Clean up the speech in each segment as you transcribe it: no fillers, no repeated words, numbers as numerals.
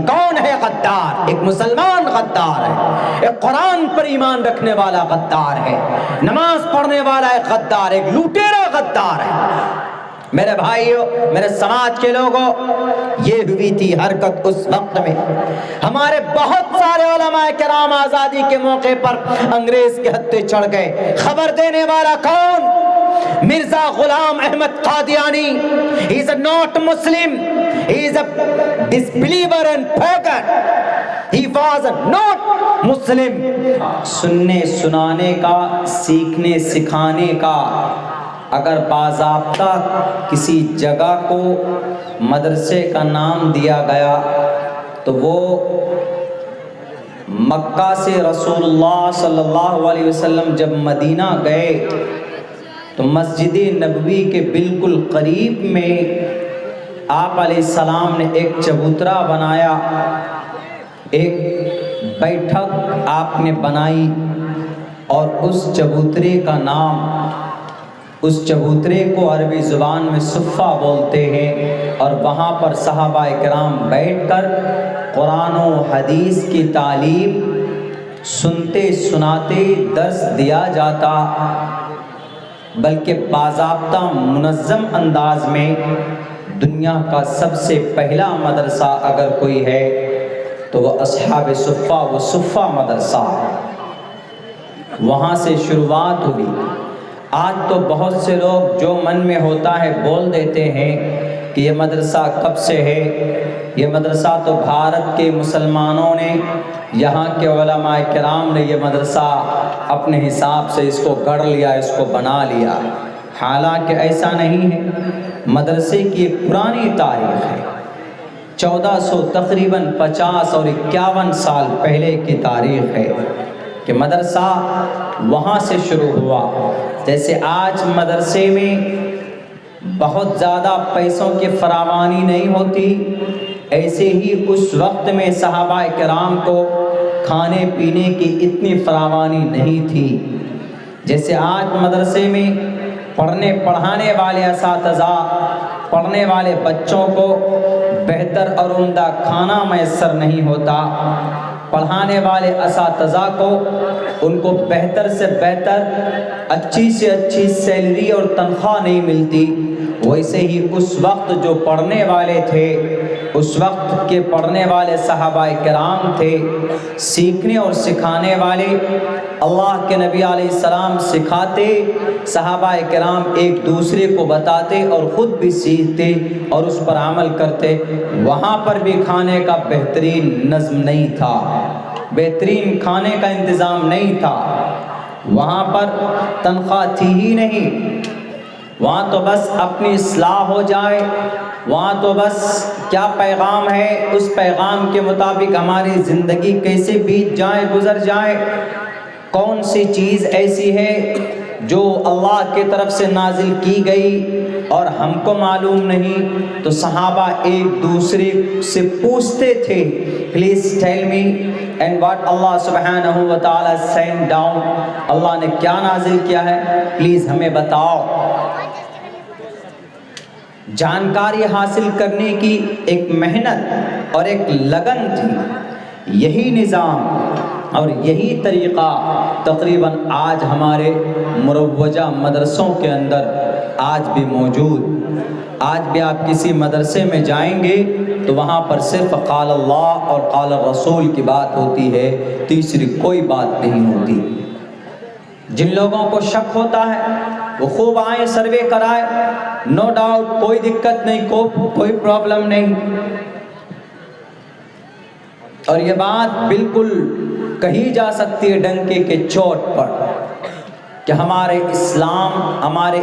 کون ہے غدار؟ ایک مسلمان غدار ہے، ایک قرآن پر ایمان رکھنے والا غدار ہے، نماز پڑھنے والا ایک غدار، ایک لوٹیرا غدار ہے۔ میرے بھائیو، میرے سماج کے لوگوں، یہ ہوئی تھی حرکت اس وقت میں۔ ہمارے بہت سارے علماء کرام آزادی کے موقع پر انگریز کے ہتھے چڑھ گئے۔ خبر دینے والا کون؟ Mirza Ghulam Ahmad Qadiani. He is not Muslim. He is a disbeliever and pagan. He was not Muslim. سننے سنانے کا، سیکھنے سکھانے کا اگر باضابطہ کسی جگہ کو مدرسے کا نام دیا گیا تو وہ مکہ سے رسول اللہ صلی اللہ علیہ وسلم جب مدینہ گئے تو مسجد نبوی کے بالکل قریب میں آپ علیہ السلام نے ایک چبوترا بنایا، ایک بیٹھک آپ نے بنائی، اور اس چبوترے کا نام، اس چبوترے کو عربی زبان میں صفہ بولتے ہیں، اور وہاں پر صحابہ کرام بیٹھ کر قرآن و حدیث کی تعلیم سنتے سناتے درس دیا جاتا، بلکہ باضابطہ منظم انداز میں دنیا کا سب سے پہلا مدرسہ اگر کوئی ہے تو وہ اصحاب صفہ، وہ صفہ مدرسہ، وہاں سے شروعات ہوئی۔ آج تو بہت سے لوگ جو من میں ہوتا ہے بول دیتے ہیں کہ یہ مدرسہ کب سے ہے، یہ مدرسہ تو بھارت کے مسلمانوں نے، یہاں کے علماء کرام نے یہ مدرسہ اپنے حساب سے اس کو گڑھ لیا، اس کو بنا لیا۔ حالانکہ ایسا نہیں ہے۔ مدرسے کی ایک پرانی تاریخ ہے، 1400 تقریباً 50 اور 51 سال پہلے کی تاریخ ہے کہ مدرسہ وہاں سے شروع ہوا۔ جیسے آج مدرسے میں بہت زیادہ پیسوں کی فراوانی نہیں ہوتی، ایسے ہی اس وقت میں صحابہ کرام کو کھانے پینے کی اتنی فراوانی نہیں تھی۔ جیسے آج مدرسے میں پڑھنے پڑھانے والے اساتذہ، پڑھنے والے بچوں کو بہتر اور عمدہ کھانا میسر نہیں ہوتا، پڑھانے والے اساتذہ کو ان کو بہتر سے بہتر، اچھی سے اچھی سیلری اور تنخواہ نہیں ملتی، ویسے ہی اس وقت جو پڑھنے والے تھے، اس وقت کے پڑھنے والے صحابہ کرام تھے، سیکھنے اور سکھانے والے، اللہ کے نبی علیہ السلام سکھاتے، صحابہ کرام ایک دوسرے کو بتاتے اور خود بھی سیکھتے اور اس پر عمل کرتے۔ وہاں پر بھی کھانے کا بہترین نظم نہیں تھا، بہترین کھانے کا انتظام نہیں تھا، وہاں پر تنخواہ تھی ہی نہیں، وہاں تو بس اپنی اصلاح ہو جائے، وہاں تو بس کیا پیغام ہے اس پیغام کے مطابق ہماری زندگی کیسے بیت جائے، گزر جائے، کون سی چیز ایسی ہے جو اللہ کی طرف سے نازل کی گئی اور ہم کو معلوم نہیں، تو صحابہ ایک دوسرے سے پوچھتے تھے، please tell me and what اللہ سبحانہ و تعالی سینڈ ڈاؤن، اللہ نے کیا نازل کیا ہے، پلیز ہمیں بتاؤ۔ جانکاری حاصل کرنے کی ایک محنت اور ایک لگن تھی۔ یہی نظام اور یہی طریقہ تقریباً آج ہمارے مروجہ مدرسوں کے اندر آج بھی موجود۔ آج بھی آپ کسی مدرسے میں جائیں گے تو وہاں پر صرف قال اللہ اور قال الرسول کی بات ہوتی ہے، تیسری کوئی بات نہیں ہوتی۔ جن لوگوں کو شک ہوتا ہے وہ خوب آئیں، سروے کرائے، نو ڈاؤٹ، کوئی دقت نہیں، کوئی پرابلم نہیں۔ اور یہ بات بالکل کہی جا سکتی ہے ڈنکے کے چوٹ پر کہ ہمارے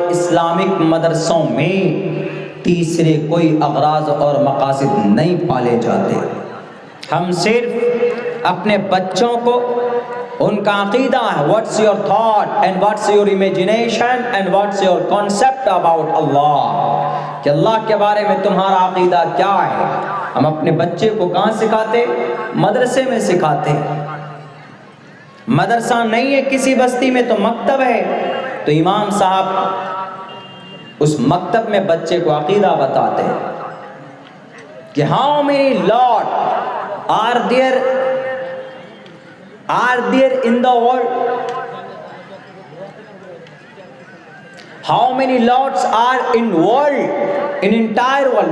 اسلامک مدرسوں میں تیسرے کوئی اغراض اور مقاصد نہیں پالے جاتے۔ ہم صرف اپنے بچوں کو ان کا عقیدہ ہے، what's your thought and what's your imagination and what's your concept about Allah، کہ اللہ کے بارے میں تمہارا عقیدہ کیا ہے، ہم اپنے بچے کو کہاں سکھاتے؟ مدرسے میں سکھاتے۔ مدرسہ نہیں ہے کسی بستی میں تو مکتب ہے، تو امام صاحب اس مکتب میں بچے کو عقیدہ بتاتے کہ how many Lord are there in the world? How many lords are in world, in entire world?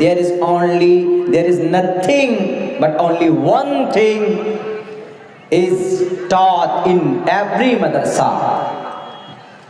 there is nothing but only one thing is taught in every madrasa,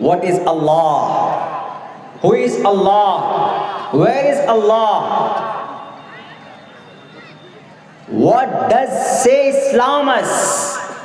what is Allah, who is Allah, where is Allah, what does say Islam us,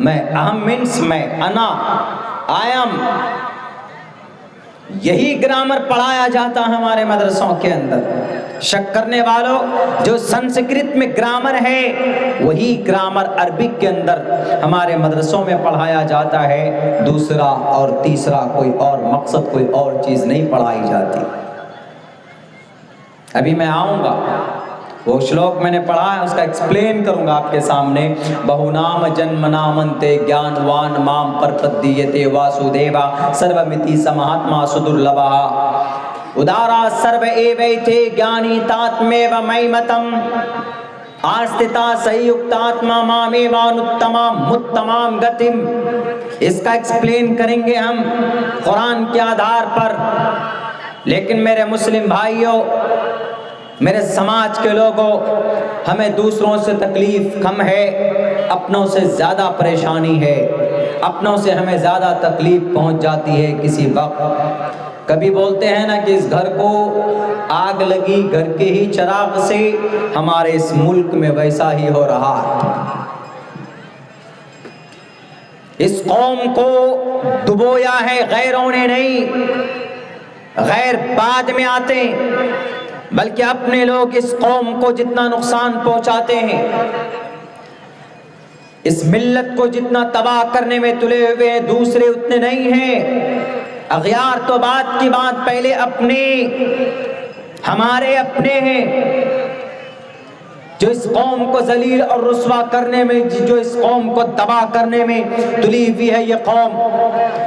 میں اہم means میں انا I am, یہی grammar پڑھایا جاتا ہے ہمارے مدرسوں کے اندر۔ شک کرنے والوں، جو سنسکرت میں گرامر ہے وہی گرامر عربک کے اندر ہمارے مدرسوں میں پڑھایا جاتا ہے، دوسرا اور تیسرا کوئی اور مقصد، کوئی اور چیز نہیں پڑھائی جاتی۔ ابھی میں آؤں گا، وہ شلوک میں نے پڑھا ہے، اس کا ایکسپلین کروں گا آپ کے سامنے۔ بہو نام جنم نامنتے گیانوان مام پرپدیتے واسودیوا سرومتی سمہاتما سدرلبھا ادارا سرو ایویتے گیانی تاتمیو میمتم آستتا سیوکتاتما مامیوانتمام متمام گتم۔ اس کا ایکسپلین کریں گے ہم قرآن کے آدھار پر۔ لیکن میرے مسلم بھائیوں، میرے سماج کے لوگوں، ہمیں دوسروں سے تکلیف کم ہے، اپنوں سے زیادہ پریشانی ہے، اپنوں سے ہمیں زیادہ تکلیف پہنچ جاتی ہے کسی وقت۔ کبھی بولتے ہیں نا کہ اس گھر کو آگ لگی گھر کے ہی چراغ سے، ہمارے اس ملک میں ویسا ہی ہو رہا ہے۔ اس قوم کو ڈبویا ہے غیروں نے نہیں، غیر بعد میں آتے ہیں، بلکہ اپنے لوگ اس قوم کو جتنا نقصان پہنچاتے ہیں، اس ملت کو جتنا تباہ کرنے میں تلے ہوئے ہیں، دوسرے اتنے نہیں ہیں۔ اغیار تو بات کی بات، پہلے اپنے، ہمارے اپنے ہیں جو اس قوم کو ذلیل اور رسوا کرنے میں، جو اس قوم کو تباہ کرنے میں تلی ہوئی ہے یہ قوم۔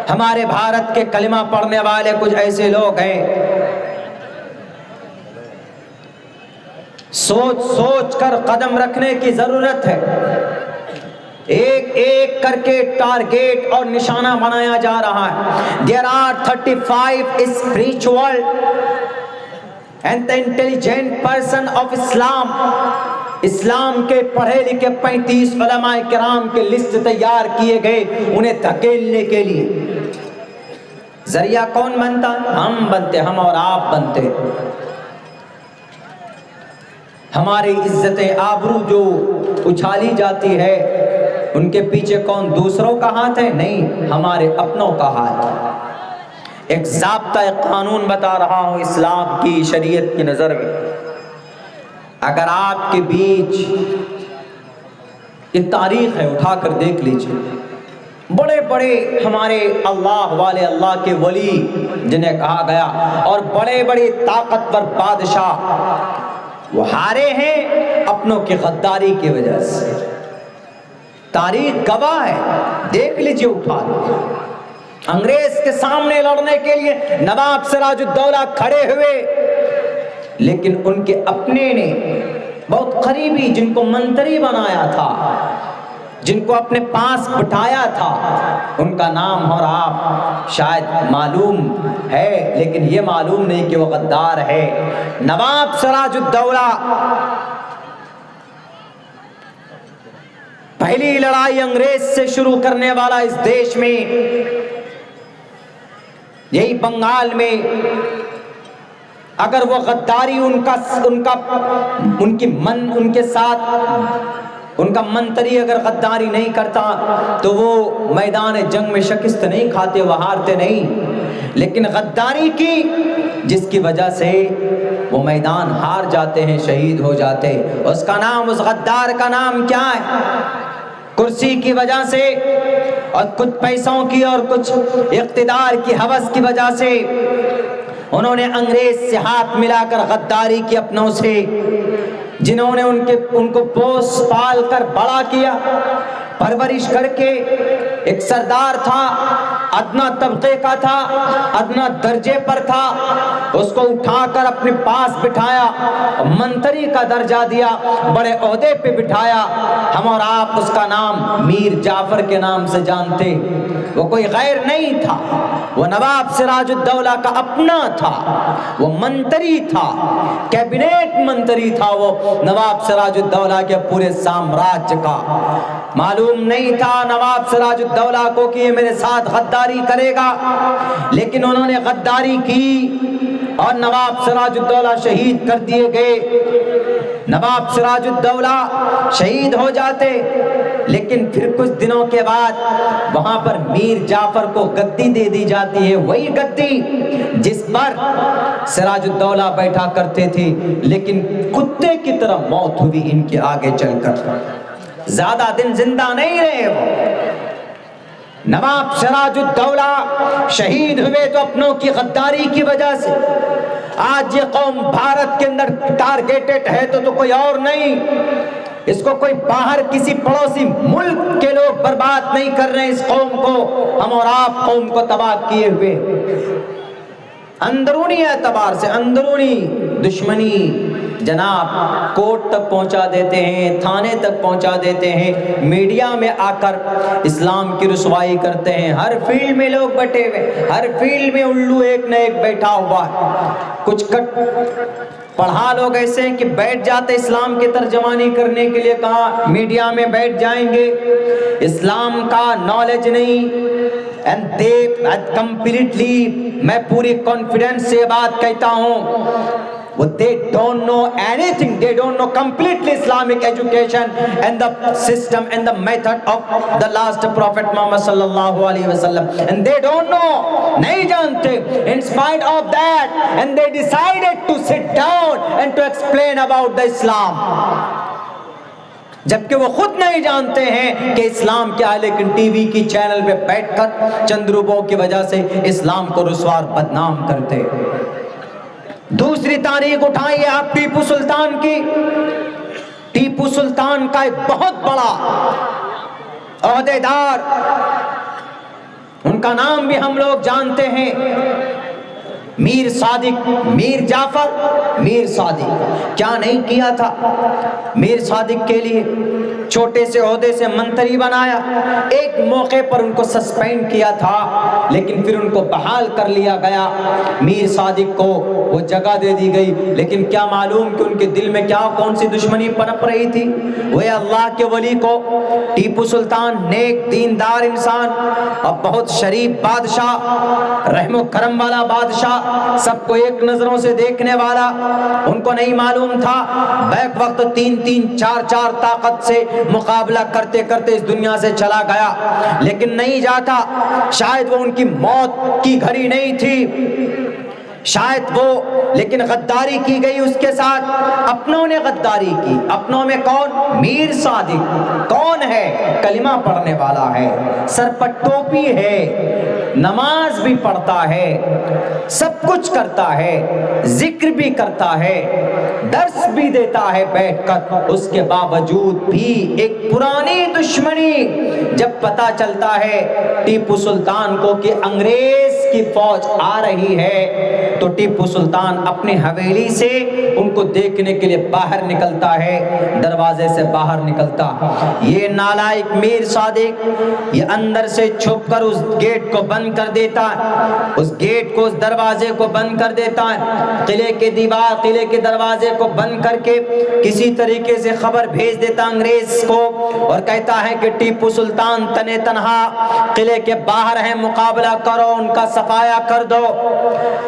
ہمارے بھارت کے کلمہ پڑھنے والے کچھ ایسے لوگ ہیں، سوچ سوچ کر قدم رکھنے کی ضرورت ہے۔ ایک ایک کر کے ٹارگیٹ اور نشانہ بنایا جا رہا ہے۔ There are 35 spiritual and the intelligent person of Islam۔ اسلام کے پڑھے لکھے 35 علماء کرام کے لسٹ تیار کیے گئے انہیں دھکیلنے کے لیے۔ ذریعہ کون بنتا؟ ہم بنتے، ہم اور آپ بنتے۔ ہماری عزت آبرو جو اچھالی جاتی ہے، ان کے پیچھے کون؟ دوسروں کا ہاتھ ہے؟ نہیں، ہمارے اپنوں کا ہاتھ۔ ایک ضابطہ قانون بتا رہا ہوں اسلام کی شریعت کی نظر میں۔ اگر آپ کے بیچ، یہ تاریخ ہے، اٹھا کر دیکھ لیجئے، بڑے بڑے ہمارے اللہ والے، اللہ کے ولی جنہیں کہا گیا، اور بڑے بڑے طاقتور بادشاہ، وہ ہارے ہیں اپنوں کی غداری کی وجہ سے۔ تاریخ گواہ ہے، دیکھ لیجئے اٹھا دیں۔ انگریز کے سامنے لڑنے کے لیے نواب سراج الدولہ کھڑے ہوئے، لیکن ان کے اپنے نے، بہت قریبی، جن کو منتری بنایا تھا، جن کو اپنے پاس بٹھایا تھا، ان کا نام اور آپ شاید معلوم ہے، لیکن یہ معلوم نہیں کہ وہ غدار ہے۔ نواب سراج الدولہ پہلی لڑائی انگریز سے شروع کرنے والا اس دیش میں، یہی بنگال میں۔ اگر وہ غداری ان کے ساتھ ان کا منتری اگر غداری نہیں کرتا تو وہ میدان جنگ میں شکست نہیں کھاتے، وہ ہارتے نہیں، لیکن غداری کی جس کی وجہ سے وہ میدان ہار جاتے ہیں، شہید ہو جاتے۔ اس کا نام، اس غدار کا نام کیا ہے؟ کرسی کی وجہ سے اور کچھ پیسوں کی اور کچھ اقتدار کی ہوس کی وجہ سے انہوں نے انگریز سے ہاتھ ملا کر غداری کی اپنوں سے، جنہوں نے ان کو پوس پال کر بڑا کیا، پرورش کر کے۔ ایک سردار تھا، ادنا طبقے کا تھا، ادنا درجے پر تھا، اس کو اٹھا کر اپنے پاس بٹھایا، منتری کا درجہ دیا، بڑے عہدے پہ بٹھایا۔ ہم اور آپ اس کا نام میر جعفر کے نام سے جانتے۔ وہ کوئی غیر نہیں تھا، وہ نواب سراج الدولہ کا اپنا تھا، وہ منتری تھا، کیبنیٹ منتری تھا وہ نواب سراج الدولہ کے پورے سامراج کا۔ معلوم نہیں تھا نواب سراج الدولہ کو کہ یہ میرے ساتھ غداری کرے گا، لیکن انہوں نے غداری کی اور نواب سراج الدولہ شہید کر دیے گئے۔ نواب سراج الدولہ شہید ہو جاتے لیکن پھر کچھ دنوں کے بعد وہاں پر میر جعفر کو گدی دے دی جاتی ہے، وہی گدی جس پر سراج الدولہ بیٹھا کرتے تھے، لیکن کتے کی طرح موت ہوئی ان کے آگے چل کر، زیادہ دن زندہ نہیں رہے وہ۔ نواب سراج الدولہ شہید ہوئے تو اپنوں کی غداری کی وجہ سے۔ آج یہ قوم بھارت کے اندر ٹارگیٹڈ ہے تو کوئی اور نہیں، اس کو کوئی باہر کسی پڑوسی ملک کے لوگ برباد نہیں کر رہے، اس قوم کو ہم اور آپ قوم کو تباہ کیے ہوئے۔ اندرونی اعتبار سے اندرونی دشمنی جناب کورٹ تک پہنچا دیتے ہیں، تھانے تک پہنچا دیتے ہیں، میڈیا میں آ کر اسلام کی رسوائی کرتے ہیں، ہر فیلڈ میں لوگ بٹے ہوئے، ہر فیلڈ میں الو ایک نہ ایک بیٹھا ہوا ہے۔ کچھ پڑھا لوگ ایسے ہیں کہ بیٹھ جاتے اسلام کی ترجمانی کرنے کے لیے، کہاں میڈیا میں بیٹھ جائیں گے، اسلام کا نالج نہیں، and they completely، میں پوری کانفیڈنس سے بات کہتا ہوں، they don't know anything، they don't know completely Islamic education and the system and the method of the last prophet Muhammad sallallahu alaihi wasallam، and they don't know، نہیں جانتے۔ in spite of that and they decided to sit down and to explain about the Islam، جبکہ وہ خود نہیں جانتے ہیں کہ اسلام کیا ہے، لیکن ٹی وی کی چینل پہ بیٹھ کر چند روپوں کی وجہ سے اسلام کو رسوار بدنام کرتے۔ دوسری تاریخ اٹھائیے آپ ٹیپو سلطان کی۔ ٹیپو سلطان کا ایک بہت بڑا عہدیدار، ان کا نام بھی ہم لوگ جانتے ہیں، میر صادق، میر جعفر، میر صادق۔ کیا نہیں کیا تھا میر صادق کے لیے، چھوٹے سے عہدے سے منتری بنایا، ایک موقع پر ان کو سسپینڈ کیا تھا لیکن پھر ان کو بحال کر لیا گیا، میر صادق کو وہ جگہ دے دی گئی، لیکن کیا معلوم کہ ان کے دل میں کیا کون سی دشمنی پنپ رہی تھی۔ وہ اللہ کے ولی کو، ٹیپو سلطان نیک دیندار انسان اور بہت شریف بادشاہ، رحم و کرم والا بادشاہ، سب کو ایک نظروں سے دیکھنے والا، ان کو نہیں معلوم تھا بیک وقت 3-4 طاقت سے مقابلہ کرتے کرتے اس دنیا سے چلا گیا، لیکن نہیں جاتا، شاید وہ ان کی موت کی گھڑی نہیں تھی، شاید وہ، لیکن غداری کی گئی اس کے ساتھ، اپنوں نے غداری کی۔ اپنوں میں کون؟ میر صادق کون ہے؟ کلمہ پڑھنے والا ہے، سر پر ٹوپی ہے، نماز بھی پڑھتا ہے، سب کچھ کرتا ہے، ذکر بھی کرتا ہے، درس بھی دیتا ہے بیٹھ کر، اس کے باوجود بھی ایک پرانی دشمنی جب پتہ چلتا ہے ٹیپو سلطان کو کہ انگریز کی فوج آ رہی ہے، تو ٹیپو سلطان اپنی حویلی سے ان کو دیکھنے کے لیے باہر نکلتا ہے، دروازے سے باہر نکلتا۔ یہ نالائق میر صادق یہ اندر سے چھپ کر اس گیٹ کو بند کر دیتا ہے، اس گیٹ کو، اس دروازے کو بند کر دیتا ہے، قلعے کے دیوار، قلعے کے دروازے کو بند کر کے کسی طریقے سے خبر بھیج دیتا انگریز کو، اور کہتا ہے کہ ٹیپو سلطان تنے تنہا قلعے کے باہر ہیں، مقابلہ کرو، ان کا صفایا کر دو۔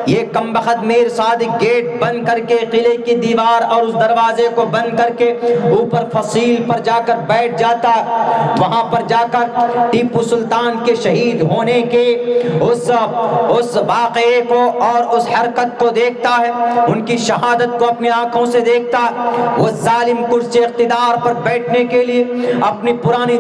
یہ کمبخت میر صادق گیٹ بند کر کے، قلعے کی دیوار اور اس دروازے کو بند کر کے اوپر فصیل پر جا کر بیٹھ جاتا، وہاں پر جا کر ٹیپو سلطان کے شہید ہونے کے اس واقعے کو اور اس حرکت کو دیکھتا ہے، ان کی شہادت کو اپنی آنکھوں سے دیکھتا ہے۔ وہ ظالم کرسی اقتدار پر بیٹھنے کے لیے اپنی پرانی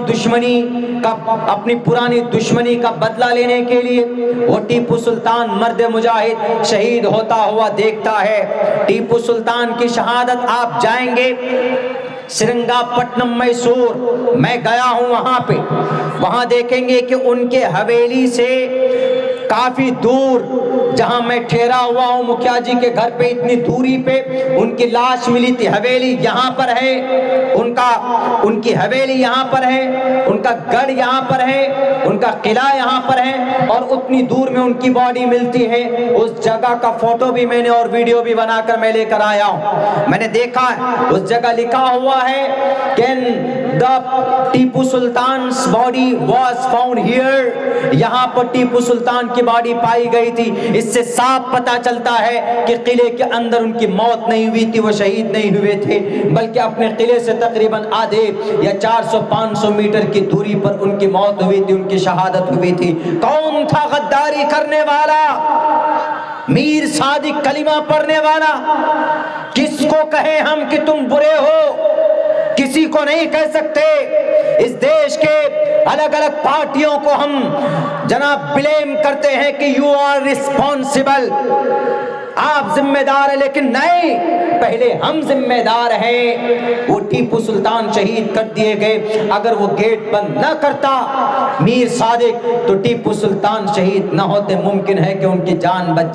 دشمنی کا بدلہ لینے کے لیے وہ ٹیپو سلطان مرد مجاہد شہید ہوتا ہوا دیکھتا ہے۔ ٹیپو سلطان کی شہادت آپ جائیں گے سرنگا پٹنم میسور، میں گیا ہوں وہاں پہ، وہاں دیکھیں گے کہ ان کے حویلی سے کافی دور، جہاں میں ٹھہرا ہوا ہوں مکھیا جی کے گھر پہ، اتنی دوری پہ ان کی لاش ملی تھی۔ حویلی یہاں پر ہے، ان کی حویلی یہاں پر ہے، ان کا گڑھ یہاں پر ہے، ان کا قلعہ یہاں پر ہے اور اتنی دور میں ان کی باڈی ملتی ہے. اس جگہ کا فوٹو بھی میں نے اور ویڈیو بھی بنا کر میں لے کر آیا ہوں. میں نے دیکھا ہے اس جگہ لکھا ہوا ہے کہ the Tipu سلطان's body was found here. یہاں پر ٹیپو سلطان کی باڈی پائی گئی تھی. اس سے صاف پتا چلتا ہے کہ قلعے کے اندر ان کی موت نہیں ہوئی تھی, وہ شہید نہیں ہوئے تھے, بلکہ اپنے قلعے سے تقریباً آدھے یا 400-500 میٹر کی دوری پر ان کی موت ہوئی تھی, ان کی شہادت ہوئی تھی. کون تھا غداری کرنے والا؟ میر صادق کلمہ پڑھنے والا. کس کو کہیں ہم کہ تم برے ہو؟ کسی کو نہیں کہہ سکتے. اس دیش کے الگ الگ پارٹیوں کو ہم جناب بلیم کرتے ہیں کہ یو آر ریسپانسبل, آپ ذمہ دار ہیں, لیکن نہیں, پہلے ہم ذمہ دار ہیں. وہ ٹیپو سلطان شہید کر دیے گئے. اگر وہ گیٹ بند نہ کرتا میر صادق تو ٹیپو سلطان شہید نہ ہوتے. ممکن ہے کہ ان کی جان بچ